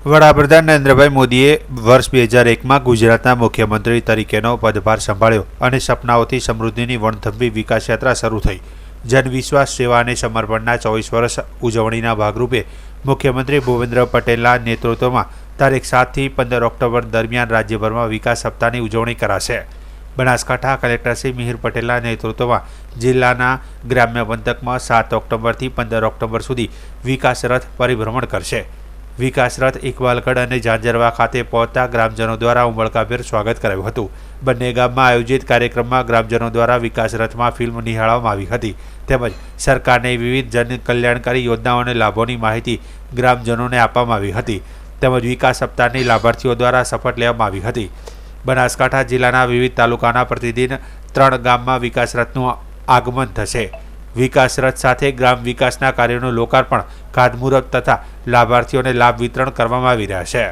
વડાપ્રધાન નરેન્દ્રભાઈ મોદીએ વર્ષ 2001માં ગુજરાતના મુખ્યમંત્રી તરીકેનો પદભાર સંભાળ્યો અને સપનાઓથી સમૃદ્ધિની વણથંભી વિકાસ યાત્રા શરૂ થઈ. જનવિશ્વાસ સેવા અને સમર્પણના 24 વર્ષ ઉજવણીના ભાગરૂપે મુખ્યમંત્રી ભૂપેન્દ્ર પટેલના નેતૃત્વમાં તારીખ 7 થી 15 ઓક્ટોબર દરમિયાન રાજ્યભરમાં વિકાસ સપ્તાહની ઉજવણી કરાશે. બનાસકાંઠા કલેક્ટર શ્રી મિહિર પટેલના નેતૃત્વમાં જિલ્લાના ગ્રામ્ય પંથકમાં 7 ઓક્ટોબરથી 15 ઓક્ટોબર સુધી વિકાસ રથ પરિભ્રમણ કરશે. વિકાસ રથ ઇકબાલગઢ અને ઝાંઝરવા ખાતે પહોંચતા ગ્રામજનો દ્વારા ઉમળકાભેર સ્વાગત કરાયું હતું. બંને ગામમાં આયોજિત કાર્યક્રમમાં ગ્રામજનો દ્વારા વિકાસ રથમાં ફિલ્મ નિહાળવામાં આવી હતી. તેમજ સરકારની વિવિધ જનકલ્યાણકારી યોજનાઓ અને લાભોની માહિતી ગ્રામજનોને આપવામાં આવી હતી. તેમજ વિકાસ સપ્તાહની લાભાર્થીઓ દ્વારા શપથ લેવામાં આવી હતી. બનાસકાંઠા જિલ્લાના વિવિધ તાલુકાના પ્રતિદિન 3 ગામમાં વિકાસ રથનું આગમન થશે. વિકાસ રથ સાથે ગ્રામ વિકાસના કાર્યોનું લોકાર્પણ, ખાતમુહૂર્ત તથા લાભાર્થીઓને લાભ વિતરણ કરવામાં આવી રહ્યા છે.